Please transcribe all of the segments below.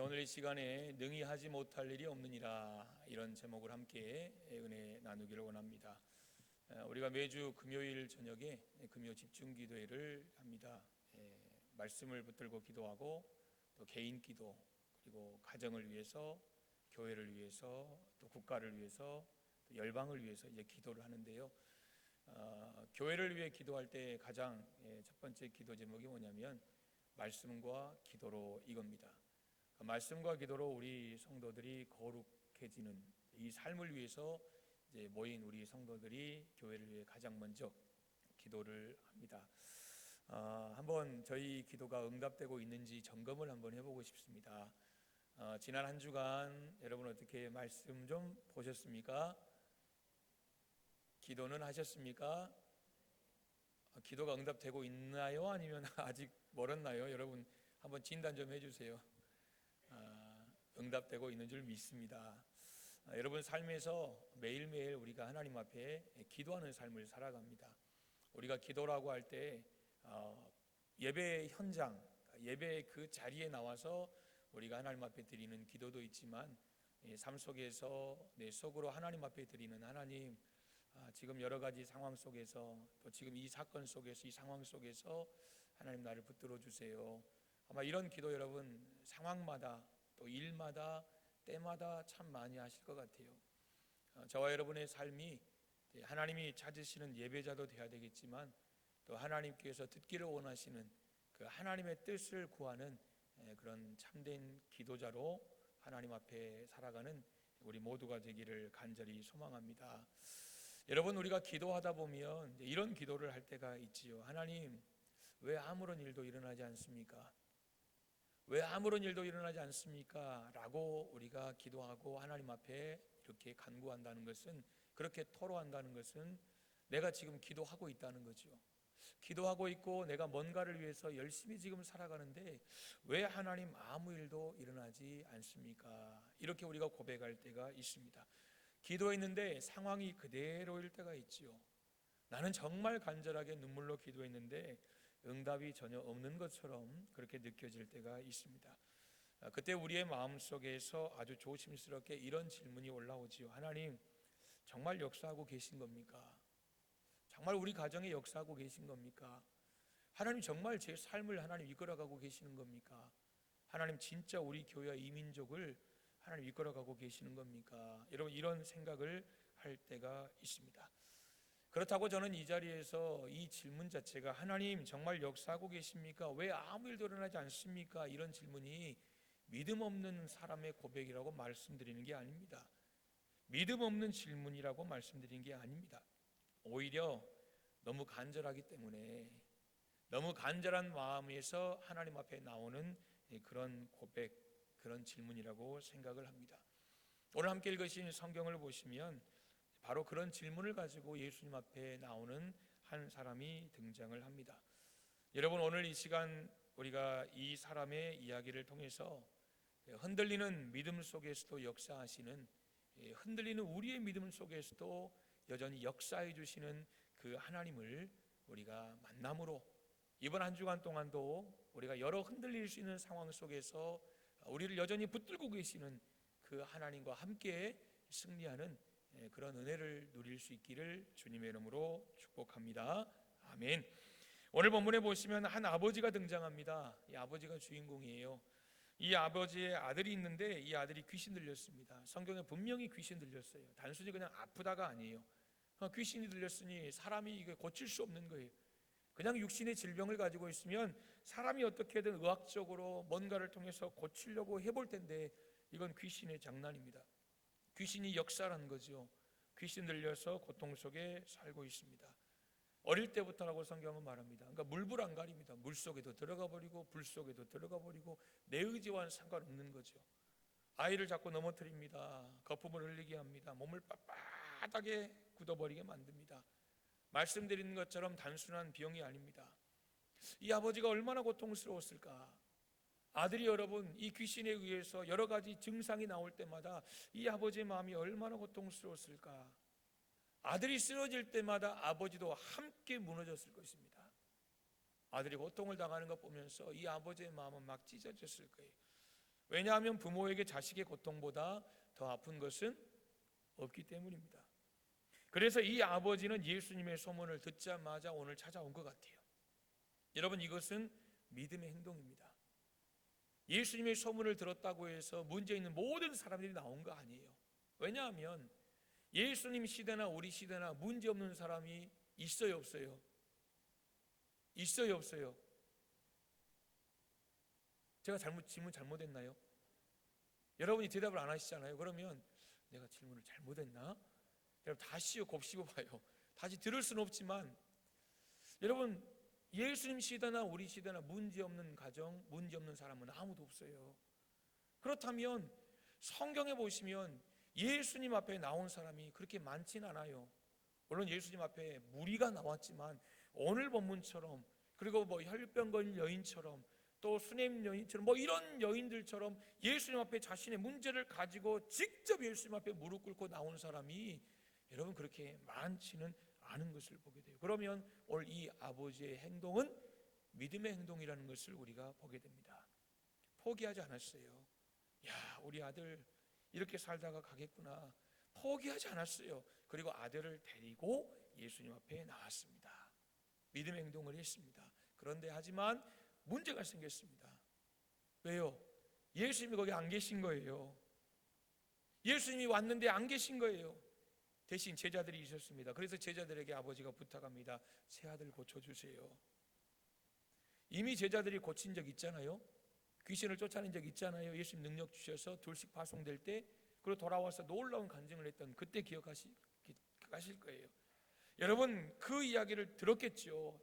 오늘 이 시간에 능히 하지 못할 일이 없느니라, 이런 제목을 함께 은혜 나누기를 원합니다. 우리가 매주 금요일 저녁에 금요 집중 기도회를 합니다. 말씀을 붙들고 기도하고 또 개인 기도, 그리고 가정을 위해서, 교회를 위해서, 또 국가를 위해서, 또 열방을 위해서 이제 기도를 하는데요. 교회를 위해 기도할 때 가장 첫 번째 기도 제목이 뭐냐면 말씀과 기도로 이겁니다. 말씀과 기도로 우리 성도들이 거룩해지는 이 삶을 위해서 이제 모인 우리 성도들이 교회를 위해 가장 먼저 기도를 합니다. 한번 저희 기도가 응답되고 있는지 점검을 한번 해보고 싶습니다. 지난 한 주간 여러분 어떻게 말씀 좀 보셨습니까? 기도는 하셨습니까? 기도가 응답되고 있나요? 아니면 아직 멀었나요? 여러분 한번 진단 좀 해주세요. 응답되고 있는 줄 믿습니다. 여러분 삶에서 매일매일 우리가 하나님 앞에 기도하는 삶을 살아갑니다. 우리가 기도라고 할 때 예배 현장, 예배 그 자리에 나와서 우리가 하나님 앞에 드리는 기도도 있지만, 삶 속에서 내 속으로 하나님 앞에 드리는 하나님, 지금 여러 가지 상황 속에서, 또 지금 이 사건 속에서, 이 상황 속에서 하나님 나를 붙들어 주세요. 아마 이런 기도 여러분 상황마다 또 일마다 때마다 참 많이 하실 것 같아요. 저와 여러분의 삶이 하나님이 찾으시는 예배자도 되어야 되겠지만, 또 하나님께서 듣기를 원하시는 그 하나님의 뜻을 구하는 그런 참된 기도자로 하나님 앞에 살아가는 우리 모두가 되기를 간절히 소망합니다. 여러분, 우리가 기도하다 보면 이런 기도를 할 때가 있지요. 하나님, 왜 아무런 일도 일어나지 않습니까? 왜 아무런 일도 일어나지 않습니까? 라고 우리가 기도하고 하나님 앞에 이렇게 간구한다는 것은, 그렇게 토로한다는 것은 내가 지금 기도하고 있다는 거죠. 기도하고 있고 내가 뭔가를 위해서 열심히 지금 살아가는데 왜 하나님 아무 일도 일어나지 않습니까? 이렇게 우리가 고백할 때가 있습니다. 기도했는데 상황이 그대로일 때가 있지요. 나는 정말 간절하게 눈물로 기도했는데 응답이 전혀 없는 것처럼 그렇게 느껴질 때가 있습니다. 그때 우리의 마음속에서 아주 조심스럽게 이런 질문이 올라오지요. 하나님, 정말 역사하고 계신 겁니까? 정말 우리 가정에 역사하고 계신 겁니까? 하나님, 정말 제 삶을 하나님 이끌어가고 계시는 겁니까? 하나님, 진짜 우리 교회와 이 민족을 하나님 이끌어가고 계시는 겁니까? 여러분, 이런 생각을 할 때가 있습니다. 그렇다고 저는 이 자리에서 이 질문 자체가 하나님 정말 역사하고 계십니까? 왜 아무 일도 일어나지 않습니까? 이런 질문이 믿음 없는 사람의 고백이라고 말씀드리는 게 아닙니다. 믿음 없는 질문이라고 말씀드리는 게 아닙니다. 오히려 너무 간절하기 때문에, 너무 간절한 마음에서 하나님 앞에 나오는 그런 고백, 그런 질문이라고 생각을 합니다. 오늘 함께 읽으신 성경을 보시면 바로 그런 질문을 가지고 예수님 앞에 나오는 한 사람이 등장을 합니다. 여러분, 오늘 이 시간 우리가 이 사람의 이야기를 통해서 흔들리는 믿음 속에서도 역사하시는, 흔들리는 우리의 믿음 속에서도 여전히 역사해 주시는 그 하나님을 우리가 만남으로 이번 한 주간 동안도 우리가 여러 흔들릴 수 있는 상황 속에서 우리를 여전히 붙들고 계시는 그 하나님과 함께 승리하는 그런 은혜를 누릴 수 있기를 주님의 이름으로 축복합니다. 아멘. 오늘 본문에 보시면 한 아버지가 등장합니다. 이 아버지가 주인공이에요. 이 아버지의 아들이 있는데 이 아들이 귀신 들렸습니다. 성경에 분명히 귀신 들렸어요. 단순히 그냥 아프다가 아니에요. 귀신이 들렸으니 사람이 이게 고칠 수 없는 거예요. 그냥 육신의 질병을 가지고 있으면 사람이 어떻게든 의학적으로 뭔가를 통해서 고치려고 해볼 텐데 이건 귀신의 장난입니다. 귀신이 역사라는 거죠. 귀신 들려서 고통 속에 살고 있습니다. 어릴 때부터라고 성경은 말합니다. 그러니까 물불 안 가립니다. 물 속에도 들어가 버리고 불 속에도 들어가 버리고 내 의지와는 상관없는 거죠. 아이를 자꾸 넘어뜨립니다. 거품을 흘리게 합니다. 몸을 빳빳하게 굳어버리게 만듭니다. 말씀드리는 것처럼 단순한 병이 아닙니다. 이 아버지가 얼마나 고통스러웠을까. 아들이 여러분 이 귀신에 의해서 여러 가지 증상이 나올 때마다 이 아버지의 마음이 얼마나 고통스러웠을까. 아들이 쓰러질 때마다 아버지도 함께 무너졌을 것입니다. 아들이 고통을 당하는 것 보면서 이 아버지의 마음은 막 찢어졌을 거예요. 왜냐하면 부모에게 자식의 고통보다 더 아픈 것은 없기 때문입니다. 그래서 이 아버지는 예수님의 소문을 듣자마자 오늘 찾아온 것 같아요. 여러분, 이것은 믿음의 행동입니다. 예수님의 소문을 들었다고 해서 문제 있는 모든 사람들이 나온 거 아니에요. 왜냐하면 예수님 시대나 우리 시대나 문제 없는 사람이 있어요, 없어요? 있어요, 없어요? 제가 질문 잘못했나요? 여러분이 대답을 안 하시잖아요. 그러면 내가 질문을 잘못했나? 여러분 다시요, 곱씹어봐요. 다시 들을 수는 없지만, 여러분 예수님 시대나 우리 시대나 문제없는 가정, 문제없는 사람은 아무도 없어요. 그렇다면 성경에 보시면 예수님 앞에 나온 사람이 그렇게 많진 않아요. 물론 예수님 앞에 무리가 나왔지만 오늘 본문처럼, 그리고 혈병 걸린 여인처럼, 또 수냄 여인처럼, 이런 여인들처럼 예수님 앞에 자신의 문제를 가지고 직접 예수님 앞에 무릎 꿇고 나온 사람이 여러분 그렇게 많지는 않은 것을 보게 돼요. 그러면 오늘 이 아버지의 행동은 믿음의 행동이라는 것을 우리가 보게 됩니다. 포기하지 않았어요. 야, 우리 아들 이렇게 살다가 가겠구나. 포기하지 않았어요. 그리고 아들을 데리고 예수님 앞에 나왔습니다. 믿음의 행동을 했습니다. 그런데 하지만 문제가 생겼습니다. 왜요? 예수님이 거기 안 계신 거예요. 예수님이 왔는데 안 계신 거예요. 대신 제자들이 있었습니다. 그래서 제자들에게 아버지가 부탁합니다. 새 아들 고쳐주세요. 이미 제자들이 고친 적 있잖아요. 귀신을 쫓아낸 적 있잖아요. 예수님 능력 주셔서 둘씩 파송될 때, 그리고 돌아와서 놀라운 간증을 했던 그때 기억하실 거예요. 여러분 그 이야기를 들었겠죠.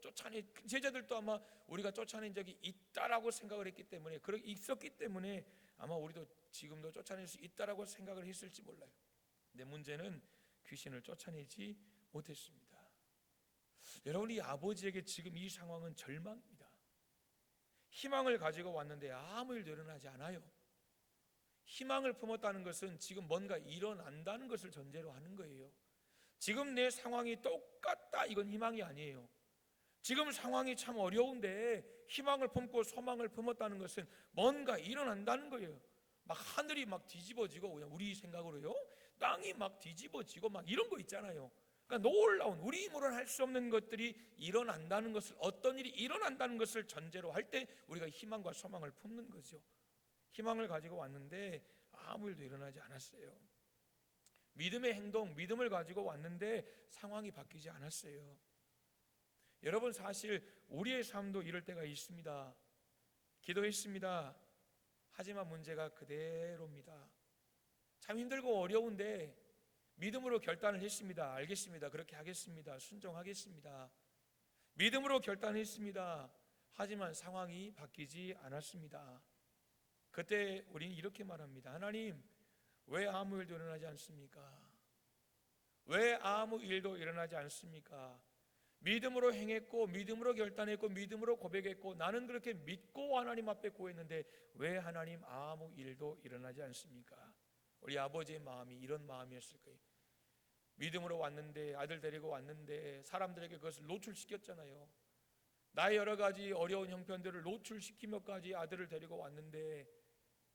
제자들도 아마 우리가 쫓아낸 적이 있다라고 생각을 했기 때문에, 그렇게 있었기 때문에 아마 우리도 지금도 쫓아낼 수 있다라고 생각을 했을지 몰라요. 근데 문제는 귀신을 쫓아내지 못했습니다. 여러분, 이 아버지에게 지금 이 상황은 절망입니다. 희망을 가지고 왔는데 아무 일도 일어나지 않아요. 희망을 품었다는 것은 지금 뭔가 일어난다는 것을 전제로 하는 거예요. 지금 내 상황이 똑같다, 이건 희망이 아니에요. 지금 상황이 참 어려운데 희망을 품고 소망을 품었다는 것은 뭔가 일어난다는 거예요. 막 하늘이 막 뒤집어지고, 그냥 우리 생각으로요, 땅이 막 뒤집어지고 막 이런 거 있잖아요. 그러니까 놀라운, 우리 힘으로는 할 수 없는 것들이 일어난다는 것을, 어떤 일이 일어난다는 것을 전제로 할 때 우리가 희망과 소망을 품는 거죠. 희망을 가지고 왔는데 아무 일도 일어나지 않았어요. 믿음의 행동, 믿음을 가지고 왔는데 상황이 바뀌지 않았어요. 여러분, 사실 우리의 삶도 이럴 때가 있습니다. 기도했습니다. 하지만 문제가 그대로입니다. 참 힘들고 어려운데 믿음으로 결단을 했습니다. 알겠습니다. 그렇게 하겠습니다. 순종하겠습니다. 믿음으로 결단했습니다. 하지만 상황이 바뀌지 않았습니다. 그때 우리는 이렇게 말합니다. 하나님, 왜 아무 일도 일어나지 않습니까? 왜 아무 일도 일어나지 않습니까? 믿음으로 행했고, 믿음으로 결단했고, 믿음으로 고백했고, 나는 그렇게 믿고 하나님 앞에 구했는데 왜 하나님 아무 일도 일어나지 않습니까? 우리 아버지의 마음이 이런 마음이었을 거예요. 믿음으로 왔는데, 아들 데리고 왔는데 사람들에게 그것을 노출시켰잖아요. 나의 여러 가지 어려운 형편들을 노출시키며까지 아들을 데리고 왔는데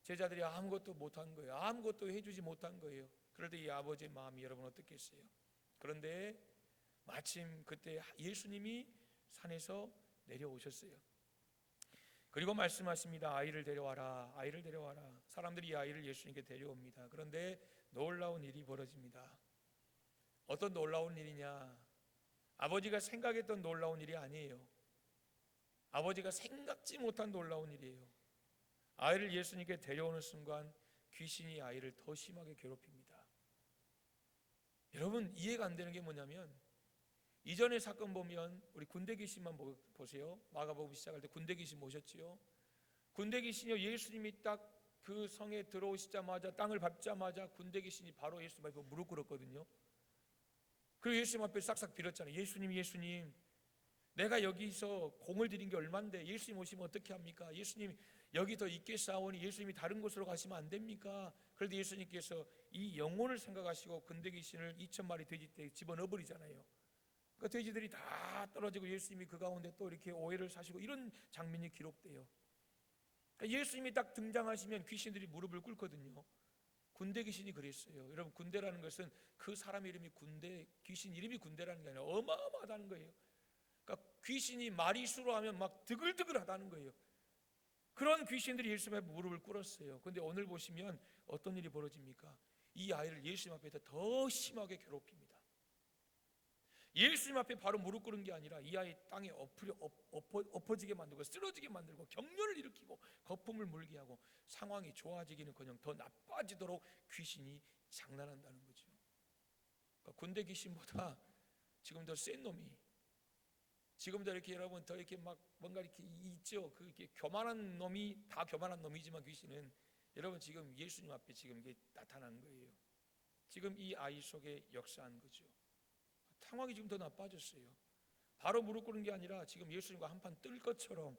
제자들이 아무것도 못한 거예요. 아무것도 해주지 못한 거예요. 그럴 때 이 아버지의 마음이 여러분 어떻겠어요? 그런데 마침 그때 예수님이 산에서 내려오셨어요. 그리고 말씀하십니다. 아이를 데려와라. 아이를 데려와라. 사람들이 이 아이를 예수님께 데려옵니다. 그런데 놀라운 일이 벌어집니다. 어떤 놀라운 일이냐? 아버지가 생각했던 놀라운 일이 아니에요. 아버지가 생각지 못한 놀라운 일이에요. 아이를 예수님께 데려오는 순간 귀신이 아이를 더 심하게 괴롭힙니다. 여러분, 이해가 안 되는 게 뭐냐면, 이전의 사건 보면 우리 군대 귀신만 보세요. 마가복음 시작할 때 군대 귀신 모셨지요. 군대 귀신이요, 예수님이 딱 그 성에 들어오시자마자, 땅을 밟자마자 군대 귀신이 바로 예수님 앞에 무릎 꿇었거든요. 그리고 예수님 앞에 싹싹 빌었잖아요. 예수님, 내가 여기서 공을 들인 게 얼만데 예수님 오시면 어떻게 합니까? 예수님 여기 더 있겠사오니 예수님이 다른 곳으로 가시면 안 됩니까? 그런데 예수님께서 이 영혼을 생각하시고 군대 귀신을 2,000마리 돼지떼에 집어넣어 버리잖아요. 그 돼지들이 다 떨어지고 예수님이 그 가운데 또 이렇게 오해를 사시고, 이런 장면이 기록돼요. 그러니까 예수님이 딱 등장하시면 귀신들이 무릎을 꿇거든요. 군대 귀신이 그랬어요. 여러분, 군대라는 것은 그 사람 이름이 군대, 귀신 이름이 군대라는 게 아니라 어마어마하다는 거예요. 그러니까 귀신이 마리수로 하면 막 드글드글하다는 거예요. 그런 귀신들이 예수님 앞에 무릎을 꿇었어요. 그런데 오늘 보시면 어떤 일이 벌어집니까? 이 아이를 예수님 앞에서 더 심하게 괴롭힙니다. 예수님 앞에 바로 무릎 꿇은 게 아니라 이 아이 땅에 엎어지게 만들고 쓰러지게 만들고 경련을 일으키고 거품을 물게 하고 상황이 좋아지기는커녕 더 나빠지도록 귀신이 장난한다는 거죠. 그러니까 군대 귀신보다 지금 더 센 놈이, 지금 더 이렇게 여러분 더 이렇게 막 뭔가 이렇게 있죠. 그게 교만한 놈이 다 교만한 놈이지만 귀신은 여러분 지금 예수님 앞에 지금 이게 나타난 거예요. 지금 이 아이 속에 역사한 거죠. 상황이 지금 더 나빠졌어요. 바로 무릎 꿇는 게 아니라 지금 예수님과 한판 뜰 것처럼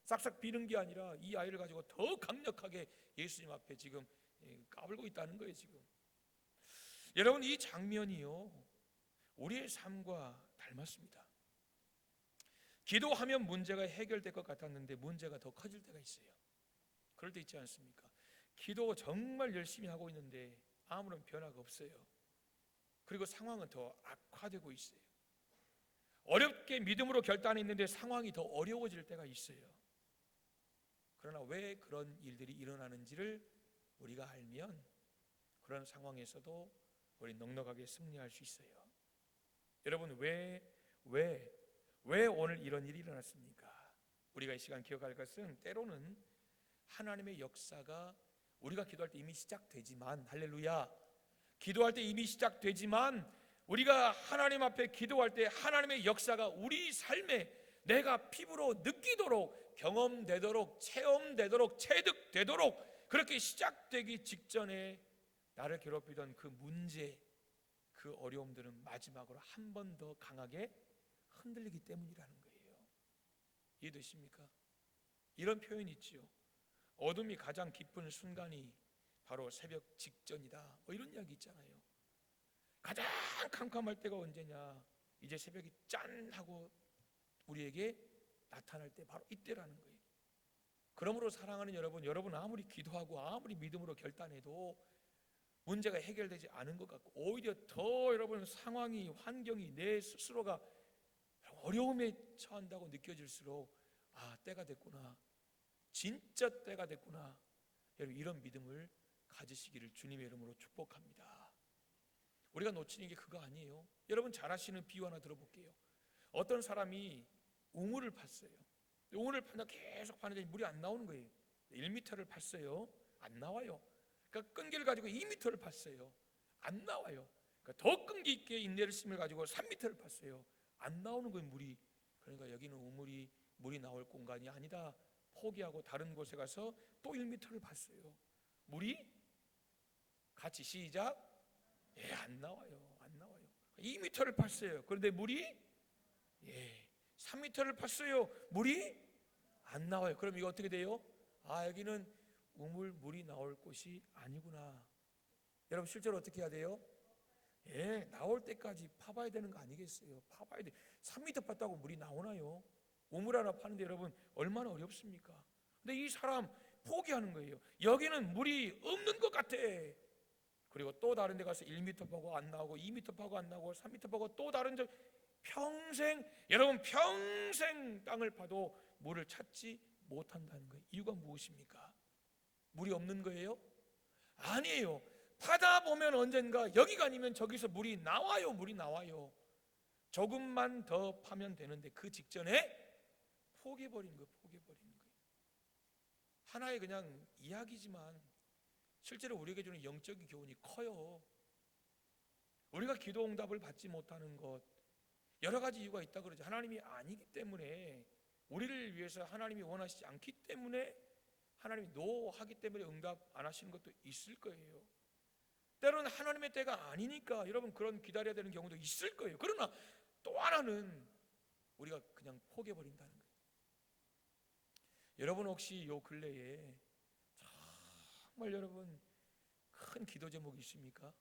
싹싹 비는 게 아니라 이 아이를 가지고 더 강력하게 예수님 앞에 지금 까불고 있다는 거예요. 지금 여러분, 이 장면이요 우리의 삶과 닮았습니다. 기도하면 문제가 해결될 것 같았는데 문제가 더 커질 때가 있어요. 그럴 때 있지 않습니까? 기도 정말 열심히 하고 있는데 아무런 변화가 없어요. 그리고 상황은 더 악화되고 있어요. 어렵게 믿음으로 결단했는데 상황이 더 어려워질 때가 있어요. 그러나 왜 그런 일들이 일어나는지를 우리가 알면 그런 상황에서도 우리 넉넉하게 승리할 수 있어요. 여러분, 왜 오늘 이런 일이 일어났습니까? 우리가 이 시간 기억할 것은 때로는 하나님의 역사가 우리가 기도할 때 이미 시작되지만, 할렐루야, 기도할 때 이미 시작되지만 우리가 하나님 앞에 기도할 때 하나님의 역사가 우리 삶에 내가 피부로 느끼도록, 경험되도록, 체험되도록, 체득되도록 그렇게 시작되기 직전에 나를 괴롭히던 그 문제, 그 어려움들은 마지막으로 한 번 더 강하게 흔들리기 때문이라는 거예요. 이해되십니까? 이런 표현이 있지요. 어둠이 가장 깊은 순간이 바로 새벽 직전이다, 뭐 이런 이야기 있잖아요. 가장 캄캄할 때가 언제냐? 이제 새벽이 짠 하고 우리에게 나타날 때, 바로 이때라는 거예요. 그러므로 사랑하는 여러분 아무리 기도하고 아무리 믿음으로 결단해도 문제가 해결되지 않은 것 같고 오히려 더 여러분 상황이, 환경이, 내 스스로가 어려움에 처한다고 느껴질수록 때가 됐구나, 진짜 때가 됐구나, 여러분 이런 믿음을 가지시기를 주님의 이름으로 축복합니다. 우리가 놓치는 게 그거 아니에요. 여러분 잘 아시는 비유 하나 들어볼게요. 어떤 사람이 우물을 팠어요. 우물을 파다 계속 파는데 물이 안 나오는 거예요. 1m를 팠어요. 안 나와요. 그러니까 끈기를 가지고 2m를 팠어요. 안 나와요. 그러니까 더 끈기 있게 인내를 심을 가지고 3m를 팠어요. 안 나오는 거예요, 물이. 그러니까 여기는 우물이 물이 나올 공간이 아니다, 포기하고 다른 곳에 가서 또 1m를 팠어요. 물이 같이 시작. 안 나와요. 안 나와요. 2m를 팠어요. 그런데 물이 3m를 팠어요. 물이 안 나와요. 그럼 이거 어떻게 돼요? 여기는 물이 나올 곳이 아니구나. 여러분 실제로 어떻게 해야 돼요? 나올 때까지 파봐야 되는 거 아니겠어요? 파봐야 돼. 3m 팠다고 물이 나오나요? 우물 하나 파는데 여러분 얼마나 어렵습니까? 근데 이 사람 포기하는 거예요. 여기는 물이 없는 것 같아. 그리고 또 다른 데 가서 1m 파고 안 나오고 2m 파고 안 나오고 3m 파고 또 다른 데, 여러분 평생 땅을 파도 물을 찾지 못한다는 거예요. 이유가 무엇입니까? 물이 없는 거예요? 아니에요. 파다 보면 언젠가 여기가 아니면 저기서 물이 나와요. 물이 나와요. 조금만 더 파면 되는데 그 직전에 포기해버리는 거예요. 포기해버리는 거예요. 하나의 그냥 이야기지만 실제로 우리에게 주는 영적인 교훈이 커요. 우리가 기도 응답을 받지 못하는 것, 여러 가지 이유가 있다 그러죠. 하나님이 아니기 때문에, 우리를 위해서 하나님이 원하시지 않기 때문에, 하나님이 노하기 때문에 응답 안 하시는 것도 있을 거예요. 때로는 하나님의 때가 아니니까 여러분 그런 기다려야 되는 경우도 있을 거예요. 그러나 또 하나는 우리가 그냥 포기해버린다는 거예요. 여러분 혹시 요 근래에 정말 여러분 큰 기도 제목이 있습니까?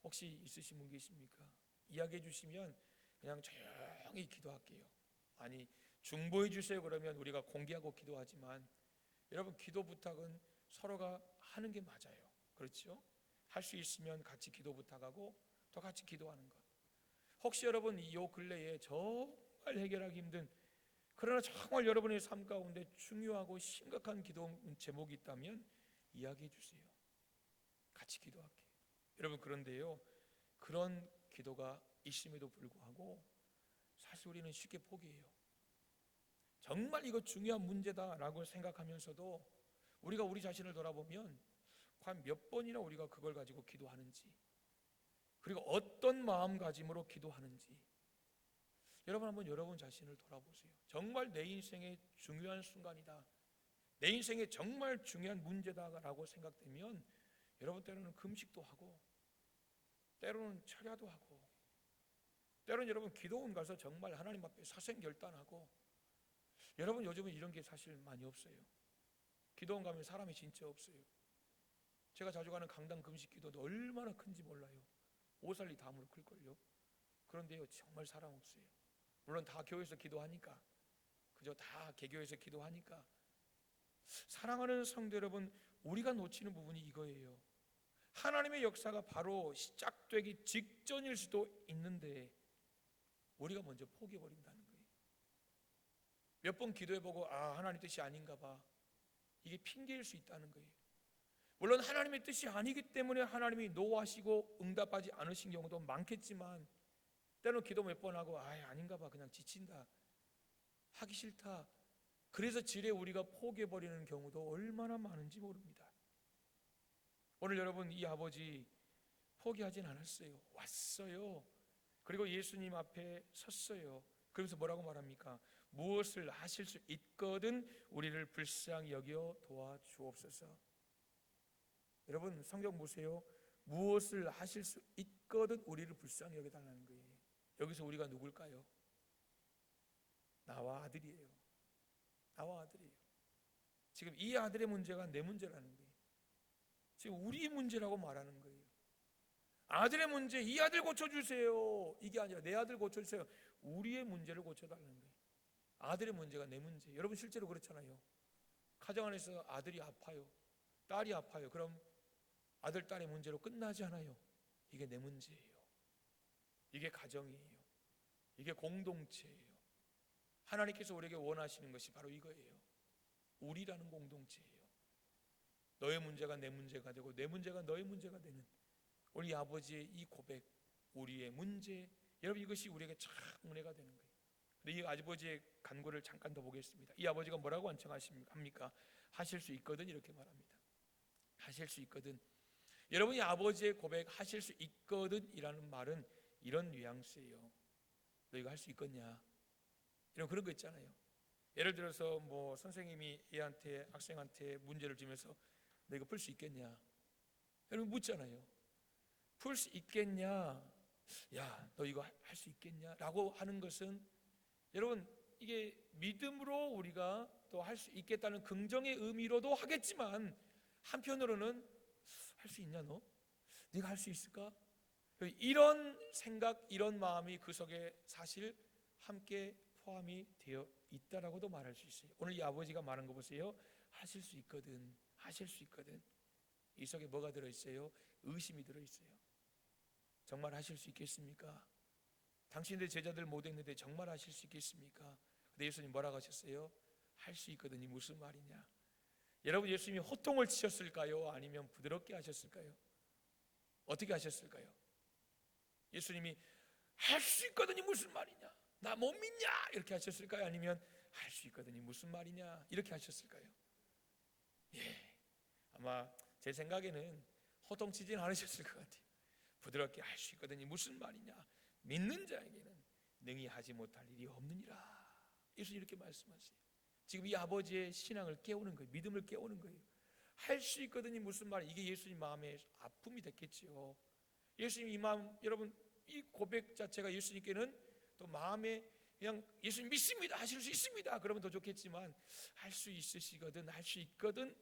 혹시 있으신 분 계십니까? 이야기해 주시면 그냥 조용히 기도할게요. 아니 중보해 주세요 그러면 우리가 공개하고 기도하지만 여러분, 기도 부탁은 서로가 하는 게 맞아요. 그렇죠? 할 수 있으면 같이 기도 부탁하고 또 같이 기도하는 것. 혹시 여러분 이 근래에 정말 해결하기 힘든, 그러나 정말 여러분의 삶 가운데 중요하고 심각한 기도 제목이 있다면 이야기해 주세요. 같이 기도할게요. 여러분, 그런데요, 그런 기도가 있음에도 불구하고 사실 우리는 쉽게 포기해요. 정말 이거 중요한 문제다라고 생각하면서도 우리가 우리 자신을 돌아보면 과연 몇 번이나 우리가 그걸 가지고 기도하는지, 그리고 어떤 마음가짐으로 기도하는지, 여러분 한번 여러분 자신을 돌아보세요. 정말 내 인생의 중요한 순간이다, 내 인생의 정말 중요한 문제다라고 생각되면 여러분 때로는 금식도 하고 때로는 철야도 하고 때로는 여러분 기도원 가서 정말 하나님 앞에 사생결단하고, 여러분 요즘은 이런 게 사실 많이 없어요. 기도원 가면 사람이 진짜 없어요. 제가 자주 가는 강당 금식 기도도 얼마나 큰지 몰라요. 오살리 담으로 클걸요. 그런데요, 정말 사람 없어요. 물론 다 교회에서 기도하니까, 그저 다 개교에서 기도하니까. 사랑하는 성도 여러분, 우리가 놓치는 부분이 이거예요. 하나님의 역사가 바로 시작되기 직전일 수도 있는데 우리가 먼저 포기해버린다는 거예요. 몇 번 기도해보고 하나님 뜻이 아닌가 봐, 이게 핑계일 수 있다는 거예요. 물론 하나님의 뜻이 아니기 때문에 하나님이 노하시고 응답하지 않으신 경우도 많겠지만, 때로는 기도 몇 번 하고 아닌가 봐, 그냥 지친다, 하기 싫다, 그래서 지레 우리가 포기해버리는 경우도 얼마나 많은지 모릅니다. 오늘 여러분, 이 아버지 포기하진 않았어요. 왔어요. 그리고 예수님 앞에 섰어요. 그러면서 뭐라고 말합니까? 무엇을 하실 수 있거든 우리를 불쌍히 여겨 도와주옵소서. 여러분 성경 보세요. 무엇을 하실 수 있거든 우리를 불쌍히 여겨달라는 거예요. 여기서 우리가 누굴까요? 나와 아들이에요. 나와 아들이에요. 지금 이 아들의 문제가 내 문제라는 거예요. 지금 우리 문제라고 말하는 거예요. 아들의 문제, 이 아들 고쳐주세요, 이게 아니라 내 아들 고쳐주세요. 우리의 문제를 고쳐달라는 거예요. 아들의 문제가 내 문제. 여러분 실제로 그렇잖아요. 가정 안에서 아들이 아파요, 딸이 아파요. 그럼 아들, 딸의 문제로 끝나지 않아요. 이게 내 문제예요. 이게 가정이에요. 이게 공동체예요. 하나님께서 우리에게 원하시는 것이 바로 이거예요. 우리라는 공동체예요. 너의 문제가 내 문제가 되고 내 문제가 너의 문제가 되는 우리 아버지의 이 고백, 우리의 문제, 여러분 이것이 우리에게 참 은혜가 되는 거예요. 근데 이 아버지의 간구를 잠깐 더 보겠습니다. 이 아버지가 뭐라고 완청합니까? 하실 수 있거든, 이렇게 말합니다. 하실 수 있거든. 여러분이 아버지의 고백, 하실 수 있거든 이라는 말은 이런 뉘앙스예요. 너 이거 할 수 있겠냐, 이런 그런 거 있잖아요. 예를 들어서 뭐 선생님이 애한테, 학생한테 문제를 주면서 너 이거 풀 수 있겠냐, 여러분 묻잖아요. 풀 수 있겠냐, 야 너 이거 할 수 있겠냐 라고 하는 것은 여러분 이게 믿음으로 우리가 또 할 수 있겠다는 긍정의 의미로도 하겠지만, 한편으로는 할 수 있냐, 너? 네가 할 수 있을까? 이런 생각, 이런 마음이 그 속에 사실 함께 포함이 되어 있다라고도 말할 수 있어요. 오늘 이 아버지가 말한 거 보세요. 하실 수 있거든, 하실 수 있거든. 이 속에 뭐가 들어있어요? 의심이 들어있어요. 정말 하실 수 있겠습니까? 당신들 제자들 못 했는데 정말 하실 수 있겠습니까? 근데 예수님 뭐라고 하셨어요? 할 수 있거든이 무슨 말이냐? 여러분 예수님이 호통을 치셨을까요? 아니면 부드럽게 하셨을까요? 어떻게 하셨을까요? 예수님이 할 수 있거든이 무슨 말이냐, 나 못 믿냐, 이렇게 하셨을까요? 아니면 할 수 있거든이 무슨 말이냐, 이렇게 하셨을까요? 아마 제 생각에는 호통치진 않으셨을 것 같아요. 부드럽게 할 수 있거든이 무슨 말이냐, 믿는 자에게는 능히 하지 못할 일이 없느니라. 예수님 이렇게 말씀하세요. 지금 이 아버지의 신앙을 깨우는 거예요. 믿음을 깨우는 거예요. 할 수 있거든이 무슨 말, 이게 예수님 마음의 아픔이 됐겠죠. 예수님 이 마음, 여러분 이 고백 자체가 예수님께는 또 마음에 그냥 예수님 믿습니다, 하실 수 있습니다, 그러면 더 좋겠지만 할 수 있으시거든, 할 수 있거든,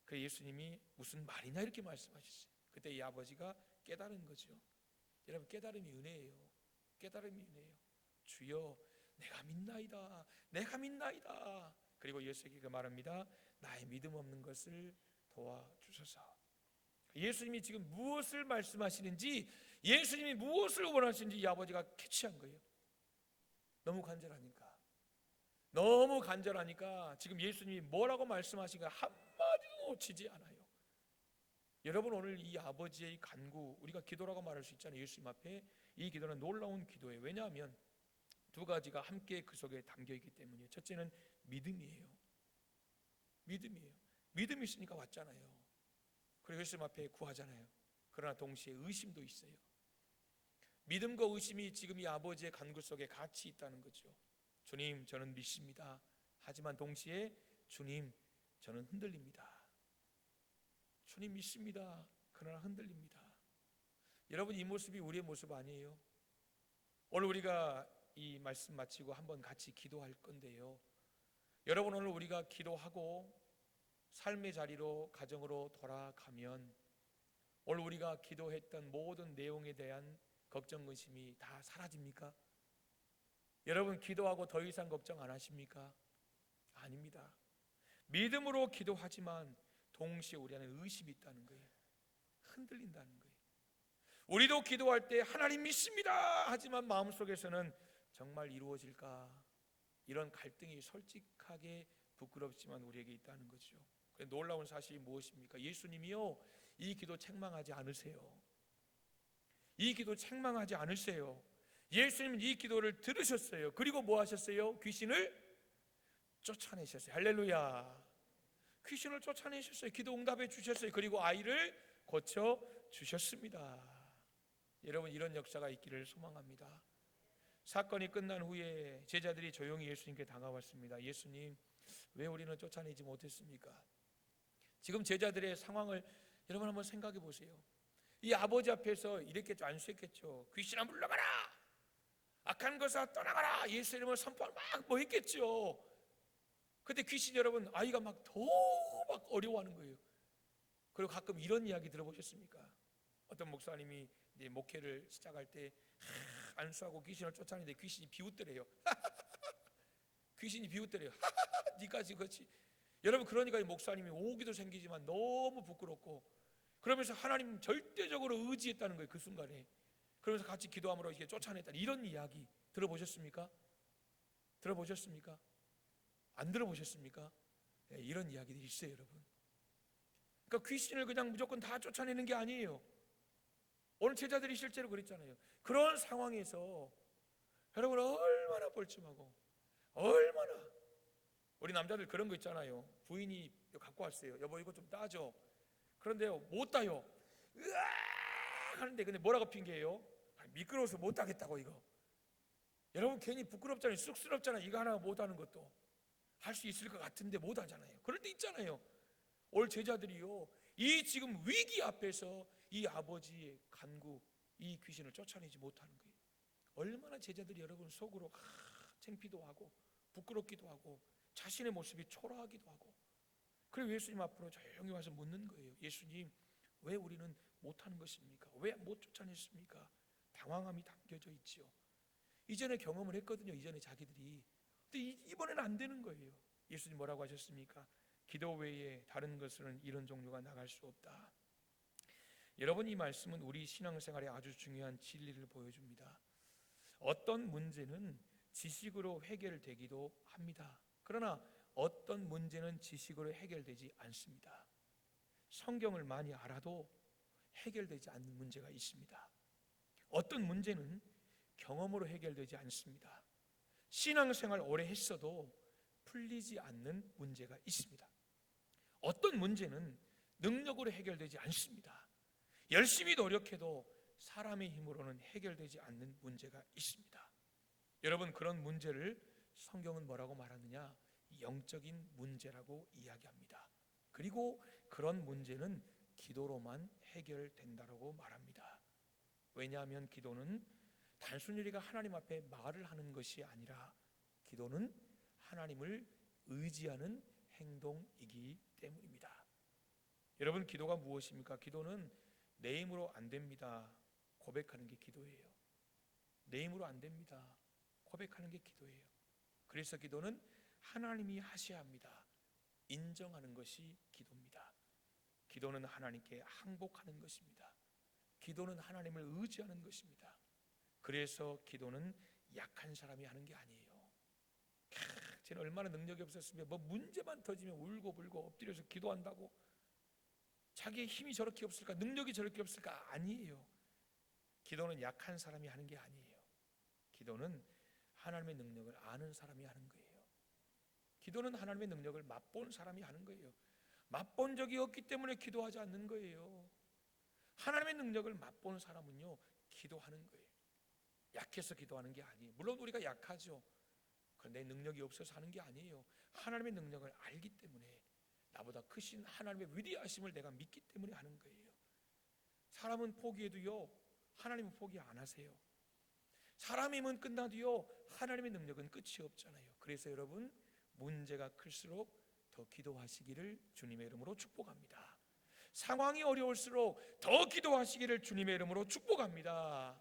그 예수님이 무슨 말이냐 이렇게 말씀하셨어요. 그때 이 아버지가 깨달은 거죠. 여러분 깨달음이 은혜예요. 깨달음이 은혜예요. 주여 내가 믿나이다, 내가 믿나이다. 그리고 예수에게 말합니다. 나의 믿음 없는 것을 도와주소서. 예수님이 지금 무엇을 말씀하시는지, 예수님이 무엇을 원하시는지 이 아버지가 캐치한 거예요. 너무 간절하니까 지금 예수님이 뭐라고 말씀하신가 한마디도 놓치지 않아요. 여러분, 오늘 이 아버지의 간구, 우리가 기도라고 말할 수 있잖아요. 예수님 앞에 이 기도는 놀라운 기도예요. 왜냐하면 두 가지가 함께 그 속에 담겨 있기 때문이에요. 첫째는 믿음이에요. 믿음이 있으니까 왔잖아요. 그리고 예수님 앞에 구하잖아요. 그러나 동시에 의심도 있어요. 믿음과 의심이 지금 이 아버지의 간구 속에 같이 있다는 거죠. 주님, 저는 믿습니다. 하지만 동시에 주님, 저는 흔들립니다. 주님 믿습니다. 그러나 흔들립니다. 여러분, 이 모습이 우리의 모습 아니에요? 오늘 우리가 이 말씀 마치고 한번 같이 기도할 건데요. 여러분, 오늘 우리가 기도하고 삶의 자리로, 가정으로 돌아가면 오늘 우리가 기도했던 모든 내용에 대한 걱정, 근심이 다 사라집니까? 여러분, 기도하고 더 이상 걱정 안 하십니까? 아닙니다. 믿음으로 기도하지만 동시에 우리 안에 의심이 있다는 거예요. 흔들린다는 거예요. 우리도 기도할 때 하나님 믿습니다 하지만 마음속에서는 정말 이루어질까? 이런 갈등이 솔직하게 부끄럽지만 우리에게 있다는 거죠. 놀라운 사실이 무엇입니까? 예수님이요, 이 기도 책망하지 않으세요. 이 기도 책망하지 않으세요. 예수님은 이 기도를 들으셨어요. 그리고 뭐 하셨어요? 귀신을 쫓아내셨어요. 할렐루야. 귀신을 쫓아내셨어요. 기도 응답해 주셨어요. 그리고 아이를 고쳐 주셨습니다. 여러분, 이런 역사가 있기를 소망합니다. 사건이 끝난 후에 제자들이 조용히 예수님께 다가왔습니다. 예수님, 왜 우리는 쫓아내지 못했습니까? 지금 제자들의 상황을 여러분 한번 생각해 보세요. 이 아버지 앞에서 이렇게 안수했겠죠. 귀신아 물러가라, 악한 것아 떠나가라, 예수 이름을 선포하고 막 했겠죠. 근데 귀신, 여러분, 아이가 막 더 어려워하는 거예요. 그리고 가끔 이런 이야기 들어보셨습니까? 어떤 목사님이 이제 목회를 시작할 때 안수하고 귀신을 쫓아내는데 귀신이 비웃더래요. 귀신이 비웃더래요. 니까지 그렇지. 여러분, 그러니까 이 목사님이 오기도 생기지만 너무 부끄럽고, 그러면서 하나님 절대적으로 의지했다는 거예요. 그 순간에. 그러면서 같이 기도함으로 이렇게 쫓아냈다, 이런 이야기 들어보셨습니까? 들어보셨습니까? 안 들어보셨습니까? 네, 이런 이야기들이 있어요, 여러분. 그러니까 귀신을 그냥 무조건 다 쫓아내는 게 아니에요. 오늘 제자들이 실제로 그랬잖아요. 그런 상황에서 여러분 얼마나 뻘쭘하고, 얼마나, 우리 남자들 그런 거 있잖아요. 부인이 갖고 왔어요. 여보, 이거 좀 따줘. 그런데요, 못 따요. 으악 하는데, 근데 뭐라고 핑계해요? 미끄러워서 못 따겠다고. 이거 여러분 괜히 부끄럽잖아요. 쑥스럽잖아요. 이거 하나 못 하는 것도. 할 수 있을 것 같은데 못 하잖아요. 그럴 때 있잖아요. 오늘 제자들이요, 이 지금 위기 앞에서 이 아버지의 간구, 이 귀신을 쫓아내지 못하는 거예요. 얼마나 제자들이 여러분 속으로 창피도 하고 부끄럽기도 하고 자신의 모습이 초라하기도 하고. 그리고 예수님 앞으로 조용히 와서 묻는 거예요. 예수님, 왜 우리는 못하는 것입니까? 왜 못 쫓아냈습니까? 당황함이 담겨져 있지요. 이전에 경험을 했거든요. 이전에 자기들이. 근데 이번에는 안 되는 거예요. 예수님 뭐라고 하셨습니까? 기도 외에 다른 것은 이런 종류가 나갈 수 없다. 여러분, 이 말씀은 우리 신앙생활에 아주 중요한 진리를 보여줍니다. 어떤 문제는 지식으로 해결되기도 합니다. 그러나 어떤 문제는 지식으로 해결되지 않습니다. 성경을 많이 알아도 해결되지 않는 문제가 있습니다. 어떤 문제는 경험으로 해결되지 않습니다. 신앙생활 오래 했어도 풀리지 않는 문제가 있습니다. 어떤 문제는 능력으로 해결되지 않습니다. 열심히 노력해도 사람의 힘으로는 해결되지 않는 문제가 있습니다. 여러분, 그런 문제를 성경은 뭐라고 말하느냐? 영적인 문제라고 이야기합니다. 그리고 그런 문제는 기도로만 해결된다고 말합니다. 왜냐하면 기도는 단순히 우리가 하나님 앞에 말을 하는 것이 아니라 기도는 하나님을 의지하는 행동이기 때문입니다. 여러분, 기도가 무엇입니까? 기도는 내 힘으로 안 됩니다. 고백하는 게 기도예요. 내 힘으로 안 됩니다. 고백하는 게 기도예요. 그래서 기도는 하나님이 하셔야 합니다. 인정하는 것이 기도입니다. 기도는 하나님께 항복하는 것입니다. 기도는 하나님을 의지하는 것입니다. 그래서 기도는 약한 사람이 하는 게 아니에요. 쟤는 얼마나 능력이 없었으면 뭐 문제만 터지면 울고불고 엎드려서 기도한다고, 자기의 힘이 저렇게 없을까, 능력이 저렇게 없을까? 아니에요. 기도는 약한 사람이 하는 게 아니에요. 기도는 하나님의 능력을 아는 사람이 하는 거예요. 기도는 하나님의 능력을 맛본 사람이 하는 거예요. 맛본 적이 없기 때문에 기도하지 않는 거예요. 하나님의 능력을 맛본 사람은요, 기도하는 거예요. 약해서 기도하는 게 아니에요. 물론 우리가 약하죠. 그런데 능력이 없어서 하는 게 아니에요. 하나님의 능력을 알기 때문에, 나보다 크신 하나님의 위대하심을 내가 믿기 때문에 하는 거예요. 사람은 포기해도요, 하나님은 포기 안 하세요. 사람의 힘은 끝나도요, 하나님의 능력은 끝이 없잖아요. 그래서 여러분, 문제가 클수록 더 기도하시기를 주님의 이름으로 축복합니다. 상황이 어려울수록 더 기도하시기를 주님의 이름으로 축복합니다.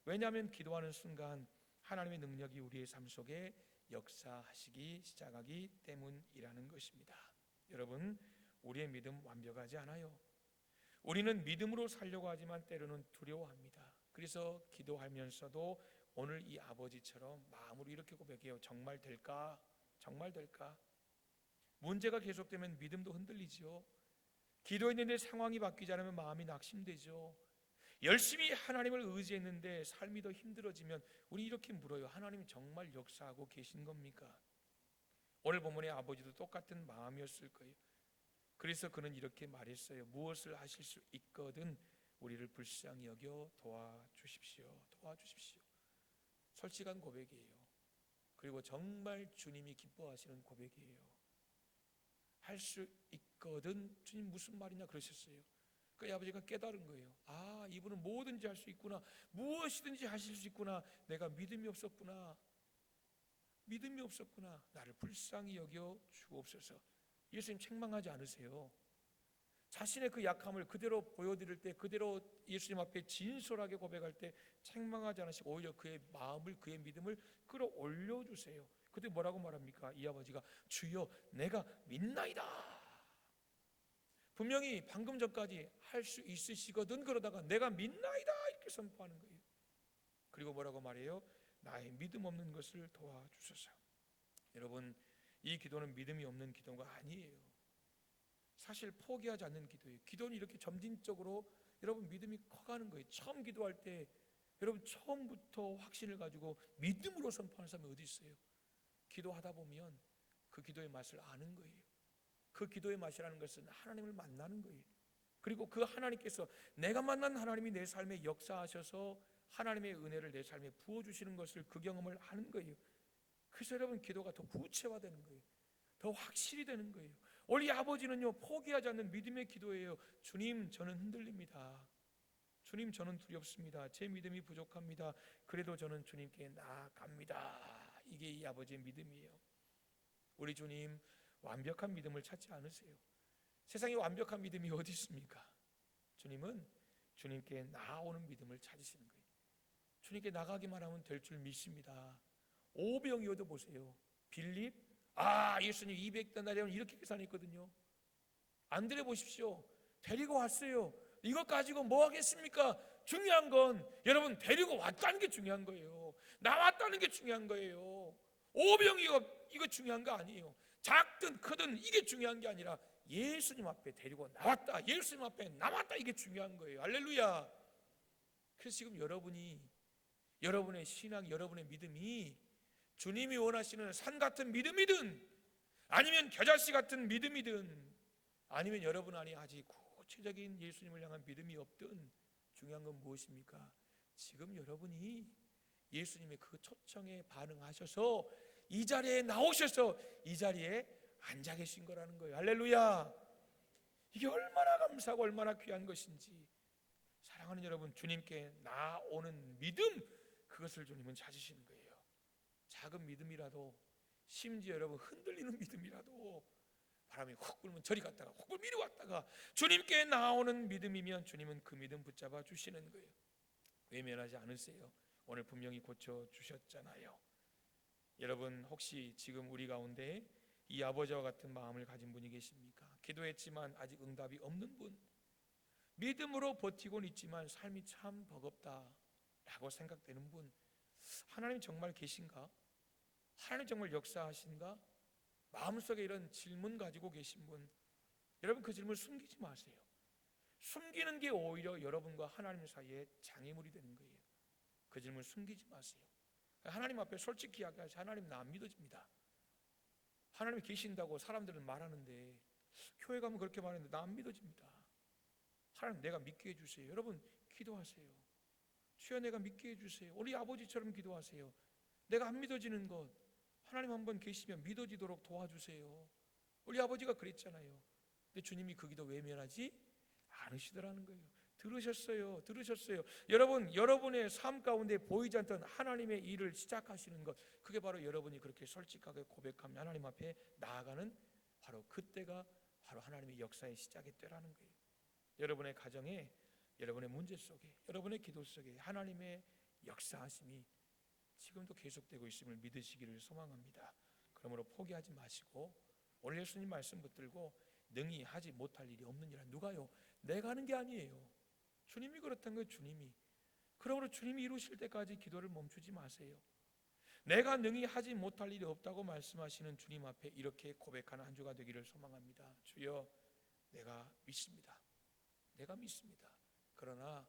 왜냐하면 기도하는 순간 하나님의 능력이 우리의 삶 속에 역사하시기 시작하기 때문이라는 것입니다. 여러분, 우리의 믿음 완벽하지 않아요. 우리는 믿음으로 살려고 하지만 때로는 두려워합니다. 그래서 기도하면서도 오늘 이 아버지처럼 마음으로 이렇게 고백해요. 정말 될까? 정말 될까? 문제가 계속되면 믿음도 흔들리죠. 기도했는데 상황이 바뀌지 않으면 마음이 낙심되죠. 열심히 하나님을 의지했는데 삶이 더 힘들어지면 우리 이렇게 물어요. 하나님 정말 역사하고 계신 겁니까? 오늘 본문의 아버지도 똑같은 마음이었을 거예요. 그래서 그는 이렇게 말했어요. 무엇을 하실 수 있거든 우리를 불쌍히 여겨 도와주십시오. 도와주십시오. 솔직한 고백이에요. 그리고 정말 주님이 기뻐하시는 고백이에요. 할 수 있거든, 주님 무슨 말이냐 그러셨어요. 그 아버지가 깨달은 거예요. 아, 이분은 뭐든지 할 수 있구나, 무엇이든지 하실 수 있구나. 내가 믿음이 없었구나. 믿음이 없었구나. 나를 불쌍히 여겨 주옵소서. 예수님 책망하지 않으세요. 자신의 그 약함을 그대로 보여드릴 때, 그대로 예수님 앞에 진솔하게 고백할 때 책망하지 않으시고 오히려 그의 마음을, 그의 믿음을 끌어올려 주세요. 그때 뭐라고 말합니까? 이 아버지가 주여 내가 믿나이다. 분명히 방금 전까지 할 수 있으시거든 그러다가 내가 믿나이다 이렇게 선포하는 거예요. 그리고 뭐라고 말해요? 나의 믿음 없는 것을 도와주소서. 여러분, 이 기도는 믿음이 없는 기도가 아니에요. 사실 포기하지 않는 기도예요. 기도는 이렇게 점진적으로 여러분 믿음이 커가는 거예요. 처음 기도할 때 여러분 처음부터 확신을 가지고 믿음으로 선포하는 사람이 어디 있어요? 기도하다 보면 그 기도의 맛을 아는 거예요. 그 기도의 맛이라는 것은 하나님을 만나는 거예요. 그리고 그 하나님께서, 내가 만난 하나님이 내 삶에 역사하셔서 하나님의 은혜를 내 삶에 부어주시는 것을, 그 경험을 하는 거예요. 그래서 여러분 기도가 더 구체화되는 거예요. 더 확실히 되는 거예요. 우리 아버지는요, 포기하지 않는 믿음의 기도예요. 주님, 저는 흔들립니다. 주님, 저는 두렵습니다. 제 믿음이 부족합니다. 그래도 저는 주님께 나아갑니다. 이게 이 아버지의 믿음이에요. 우리 주님 완벽한 믿음을 찾지 않으세요. 세상에 완벽한 믿음이 어디 있습니까? 주님은 주님께 나아오는 믿음을 찾으시는 거예요. 주님께 나가기만 하면 될 줄 믿습니다. 오병이어도 보세요. 빌립, 예수님 200데나리온 이렇게 계산했거든요. 안드레 보십시오. 데리고 왔어요. 이것 가지고 뭐 하겠습니까? 중요한 건 여러분 데리고 왔다는 게 중요한 거예요. 나왔다는 게 중요한 거예요. 오병이어 이거 중요한 거 아니에요. 작든 크든 이게 중요한 게 아니라 예수님 앞에 데리고 나왔다, 예수님 앞에 남았다, 이게 중요한 거예요. 할렐루야. 그래서 지금 여러분의 신앙, 여러분의 믿음이 주님이 원하시는 산 같은 믿음이든 아니면 겨자씨 같은 믿음이든 아니면 여러분 안에 아직 구체적인 예수님을 향한 믿음이 없든 중요한 건 무엇입니까? 지금 여러분이 예수님의 그 초청에 반응하셔서 이 자리에 나오셔서 이 자리에 앉아 계신 거라는 거예요. 할렐루야. 이게 얼마나 감사하고 얼마나 귀한 것인지. 사랑하는 여러분, 주님께 나오는 믿음, 그것을 주님은 찾으시는 거예요. 작은 믿음이라도, 심지어 여러분 흔들리는 믿음이라도, 바람이 훅 불면 저리 갔다가 훅 불면 이리 왔다가 주님께 나오는 믿음이면 주님은 그 믿음 붙잡아 주시는 거예요. 외면하지 않으세요. 오늘 분명히 고쳐주셨잖아요. 여러분 혹시 지금 우리 가운데 이 아버지와 같은 마음을 가진 분이 계십니까? 기도했지만 아직 응답이 없는 분, 믿음으로 버티고는 있지만 삶이 참 버겁다라고 생각되는 분, 하나님 정말 계신가? 하나님 정말 역사하신가? 마음속에 이런 질문 가지고 계신 분, 여러분 그 질문 숨기지 마세요. 숨기는 게 오히려 여러분과 하나님 사이에 장애물이 되는 거예요. 그 질문 숨기지 마세요. 하나님 앞에 솔직히 이야기하세요. 하나님, 나 안 믿어집니다. 하나님이 계신다고 사람들은 말하는데, 교회 가면 그렇게 말하는데 나 안 믿어집니다. 하나님, 내가 믿게 해주세요. 여러분 기도하세요. 주여, 내가 믿게 해주세요. 우리 아버지처럼 기도하세요. 내가 안 믿어지는 것, 하나님 한번 계시면 믿어지도록 도와주세요. 우리 아버지가 그랬잖아요. 근데 주님이 그 기도 외면하지 않으시더라는 거예요. 들으셨어요. 여러분, 여러분의 삶 가운데 보이지 않던 하나님의 일을 시작하시는 것, 그게 바로 여러분이 그렇게 솔직하게 고백하며 하나님 앞에 나아가는 바로 그때가 바로 하나님의 역사의 시작의 때라는 거예요. 여러분의 가정에, 여러분의 문제 속에, 여러분의 기도 속에 하나님의 역사하심이 지금도 계속되고 있음을 믿으시기를 소망합니다. 그러므로 포기하지 마시고 오늘 예수님 말씀 붙들고 능히 하지 못할 일이 없느니라. 누가요? 내가 하는 게 아니에요. 주님이 그렇다는 거예요. 주님이. 그러므로 주님이 이루실 때까지 기도를 멈추지 마세요. 내가 능히 하지 못할 일이 없다고 말씀하시는 주님 앞에 이렇게 고백하는 한 주가 되기를 소망합니다. 주여, 내가 믿습니다. 내가 믿습니다. 그러나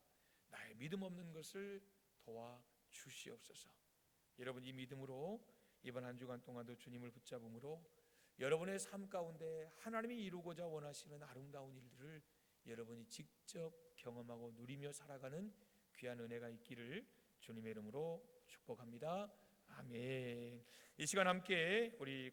나의 믿음 없는 것을 도와주시옵소서. 여러분, 이 믿음으로 이번 한 주간 동안도 주님을 붙잡음으로 여러분의 삶 가운데 하나님이 이루고자 원하시는 아름다운 일들을 여러분이 직접 경험하고 누리며 살아가는 귀한 은혜가 있기를 주님의 이름으로 축복합니다. 아멘. 이 시간 함께 우리